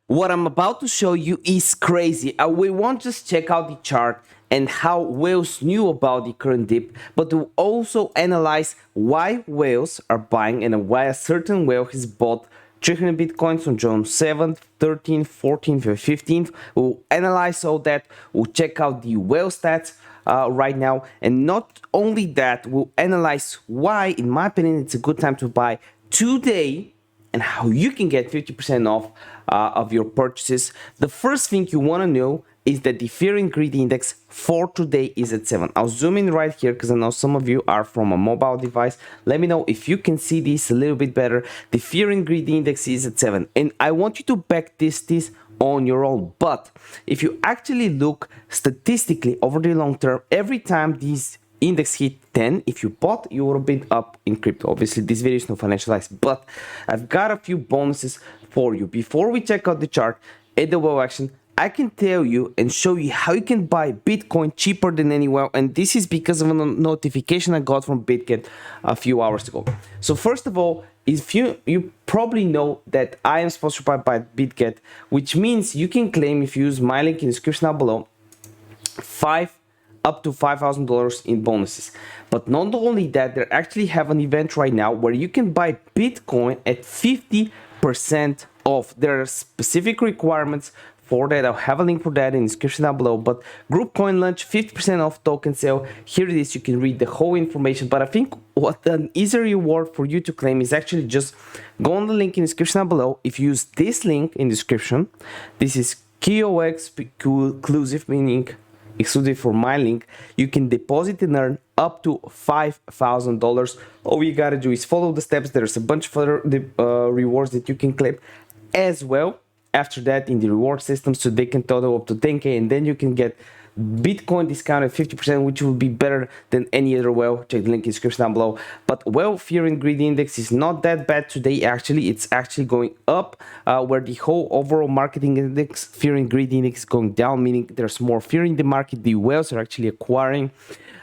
What I'm about to show you is crazy. We won't just check out the chart and how whales knew about the current dip, but to also analyze why whales are buying and why a certain whale has bought 300 bitcoins on June 7th, 13th, 14th, and 15th. We'll analyze all that. We'll check out the whale stats right now. And not only that, we'll analyze why, in my opinion, it's a good time to buy today and how you can get 50% off of your purchases. The first thing you want to know is that the fear and greed index for today is at 7. I'll zoom in right here because I know some of you are from a mobile device. Let me know if you can see this a little bit better. The fear and greed index is at 7, and I want you to back this on your own. But if you actually look statistically over the long term, every time these index hit 10, if you bought, you would have been up in crypto. Obviously this video is no financial advice, but I've got a few bonuses for you. Before we check out the chart at the whale action, I can tell you and show you how you can buy Bitcoin cheaper than anywhere, and this is because of a notification I got from BitGet a few hours ago. So first of all, if you probably know that I am sponsored by BitGet, which means you can claim, if you use my link in the description down below, up to $5,000 in bonuses. But not only that, they actually have an event right now where you can buy Bitcoin at 50% off. There are specific requirements for that. I'll have a link for that in the description down below. But group coin launch, 50% off token sale. Here it is. You can read the whole information. But I think what an easy reward for you to claim is actually just go on the link in the description down below. If you use this link in the description, this is KOX exclusive, meaning exclusive for my link, you can deposit and earn up to $5,000. All you gotta do is follow the steps. There's a bunch of other rewards that you can claim as well after that in the reward system, so they can total up to 10k, and then you can get Bitcoin discounted 50%, which will be better than any other whale. Check the link in the description down below. But whale fear and greed index is not that bad today. Actually, it's actually going up, where the whole overall marketing index, fear and greed index, is going down, meaning there's more fear in the market. The whales are actually acquiring.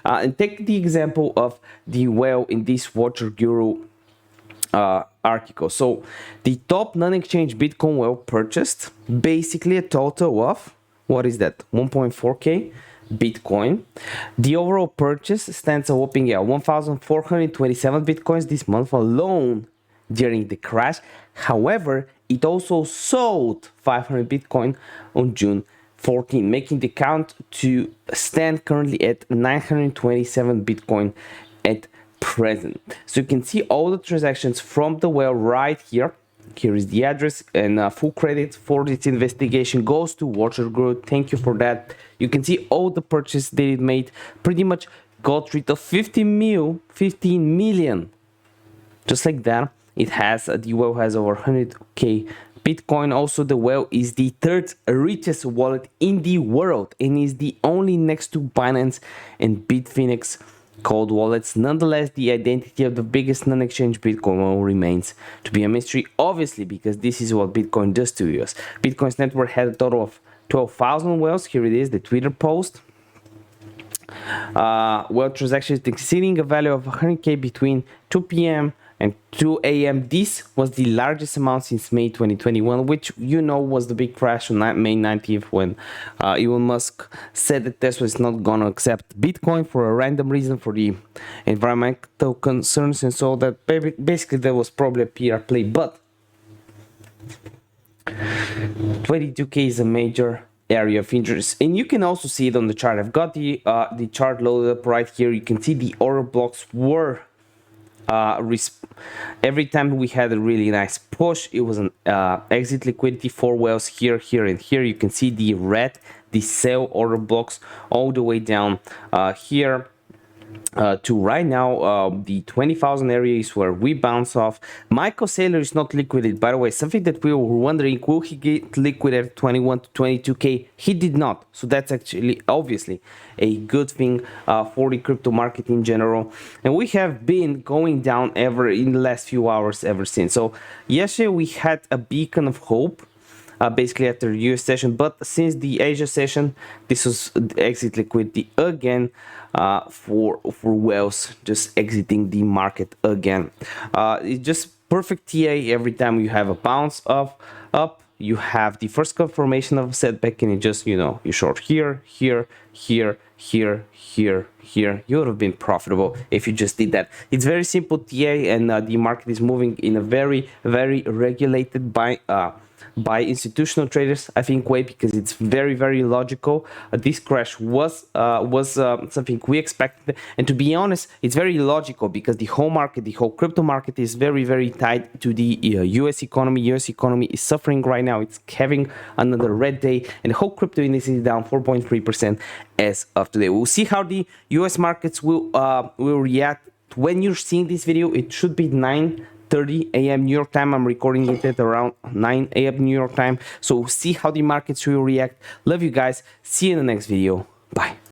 And take the example of the whale in this Watcher Guru article. So the top non-exchange Bitcoin whale purchased basically a total of, what is that, 1.4k Bitcoin. The overall purchase stands a whopping 1,427 Bitcoins this month alone during the crash. However, it also sold 500 Bitcoin on June 14, making the count to stand currently at 927 Bitcoin at present. So you can see all the transactions from the whale right here. Here is the address, and full credit for this investigation goes to Watcher Group. Thank you for that. You can see all the purchases that it made. Pretty much got rid of 15 million. Just like that. It has, the whale has over 100k Bitcoin. Also, the whale is the third richest wallet in the world and is the only next to Binance and Bitfinex cold wallets. Nonetheless, the identity of the biggest non-exchange Bitcoin whale remains to be a mystery, obviously, because this is what Bitcoin does to us. Bitcoin's network had a total of 12,000 whales. Here it is, the Twitter post. Whale transactions exceeding a value of 100k between 2 p.m. and 2 a.m. This was the largest amount since May 2021, which you know was the big crash on May 19th when Elon Musk said that Tesla is not going to accept Bitcoin for a random reason, for the environmental concerns, and so that basically that was probably a PR play. But 22k is a major area of interest, and you can also see it on the chart. I've got the chart loaded up right here. You can see the order blocks were every time we had a really nice push, it was an exit liquidity for whales here, here, and here. You can see the red, the sell order blocks all the way down here to right now. The 20,000 area is where we bounce off. Michael Saylor is not liquidated, by the way. Something that we were wondering, will he get liquidated at 21 to 22k? He did not. So that's actually obviously a good thing for the crypto market in general. And we have been going down ever in the last few hours ever since. So yesterday we had a beacon of hope, basically after the US session, but since the Asia session, this was the exit liquidity again for whales just exiting the market again. It's just perfect TA every time you have a bounce up, you have the first confirmation of a setback, and you just, you know, you short here, here, here, here, here, here. You would have been profitable if you just did that. It's very simple, TA, and the market is moving in a very, very regulated by institutional traders, I think, way, because it's very, very logical. This crash was something we expected, and to be honest, it's very logical because the whole market, the whole crypto market, is very, very tied to the US economy. US economy is suffering right now. It's having another red day, and the whole crypto index is down 4.3% as of today. We'll see how the US markets will react. When you're seeing this video, it should be 9:30 a.m. New York time. I'm recording it at around 9 a.m. New York time. So we'll see how the markets will react. Love you guys. See you in the next video. Bye.